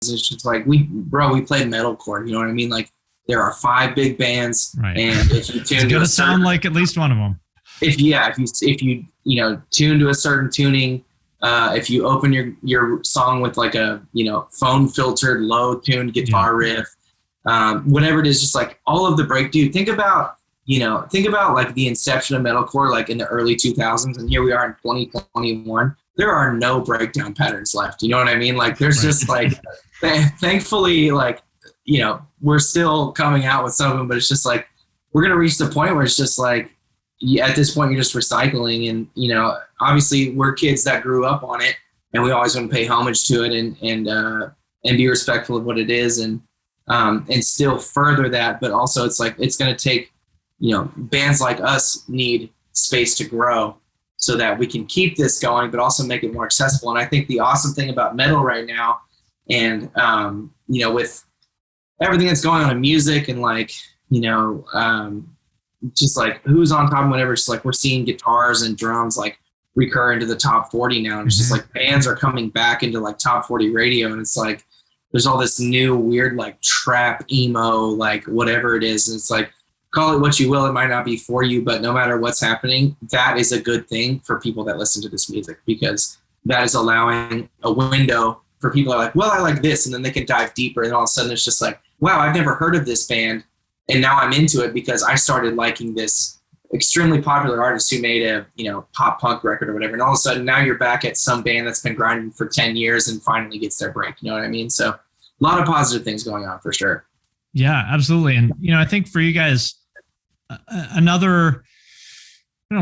it's just like we played metalcore. You know what I mean? Like there are 5 big bands, right? And if you tune it's gonna sound like at least one of them. If you tune to a certain tuning, if you open your song with like a phone filtered low tuned guitar riff, whatever it is, just like all of the dude, think about like the inception of metalcore, like in the early 2000s, and here we are in 2021. There are no breakdown patterns left. You know what I mean? Like there's just like, thankfully, like, we're still coming out with some of them, but it's just like, we're going to reach the point where it's just like, at this point, you're just recycling. And, obviously we're kids that grew up on it, and we always want to pay homage to it and be respectful of what it is and still further that. But also it's like, it's going to take, bands like us need space to grow so that we can keep this going, but also make it more accessible. And I think the awesome thing about metal right now, and, with everything that's going on in music and like, just like who's on top of whatever, it's like we're seeing guitars and drums like recur into the top 40 now. And it's just like bands are coming back into like top 40 radio. And it's like, there's all this new weird, like trap, emo, like whatever it is. And it's like, call it what you will. It might not be for you, but no matter what's happening, that is a good thing for people that listen to this music, because that is allowing a window for people that are like, well, I like this. And then they can dive deeper. And all of a sudden it's just like, wow, I've never heard of this band. And now I'm into it because I started liking this extremely popular artist who made a, pop punk record or whatever. And all of a sudden now you're back at some band that's been grinding for 10 years and finally gets their break. You know what I mean? So a lot of positive things going on for sure. Yeah, absolutely. And, I think for you guys, another,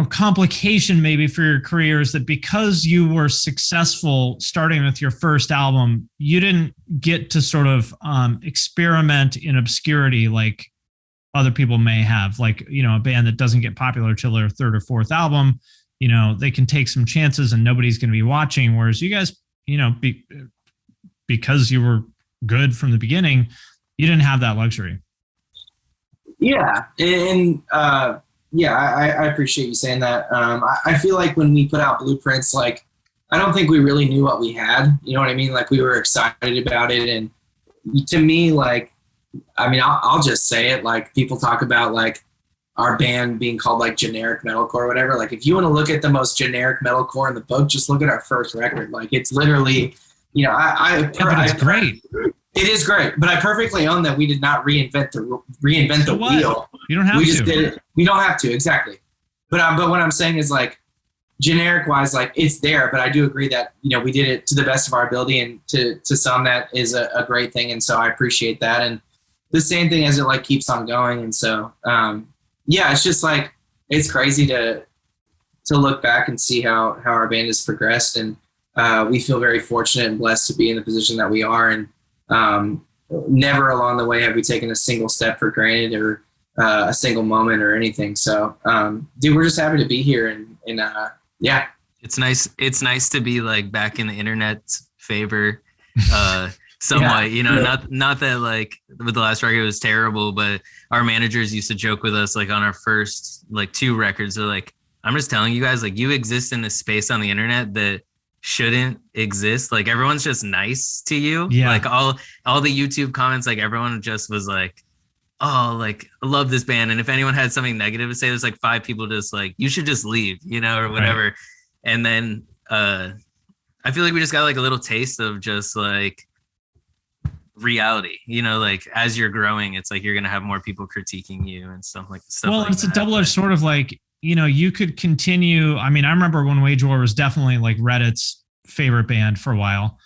complication maybe for your career is that because you were successful starting with your first album, you didn't get to sort of experiment in obscurity like other people may have, like, a band that doesn't get popular till their 3rd or 4th album, they can take some chances and nobody's going to be watching. Whereas you guys, because you were good from the beginning, you didn't have that luxury. Yeah. And I appreciate you saying that. I feel like when we put out Blueprints, like, I don't think we really knew what we had, you know what I mean? Like we were excited about it. And to me, like, I mean, I'll just say it. Like people talk about like our band being called like generic metalcore or whatever. Like if you want to look at the most generic metalcore in the book, just look at our first record. Like it's literally, it's great. It is great, but I perfectly own that we did not reinvent the wheel. You don't have to. We just did it. We don't have to, exactly. But what I'm saying is like generic wise, like it's there, but I do agree that, we did it to the best of our ability, and to some that is a great thing. And so I appreciate that. And the same thing as it like keeps on going. And so, it's just like, it's crazy to look back and see how our band has progressed. And we feel very fortunate and blessed to be in the position that we are. And never along the way have we taken a single step for granted or a single moment or anything. So, dude, we're just happy to be here. And yeah. It's nice to be like back in the internet's favor. Somewhat, not that like with the last record it was terrible, but our managers used to joke with us like on our first like 2 records. They're like, I'm just telling you guys, like you exist in this space on the internet that shouldn't exist. Like everyone's just nice to you. Yeah. Like all the YouTube comments, like everyone just was like, oh, like I love this band. And if anyone had something negative to say, there's like 5 people just like, you should just leave, or whatever. Right. And then I feel like we just got like a little taste of just like reality, like as you're growing, it's like you're gonna have more people critiquing you and stuff like that. Well, it's a double-edged sort of like, you could continue. I mean, I remember when Wage War was definitely like Reddit's favorite band for a while,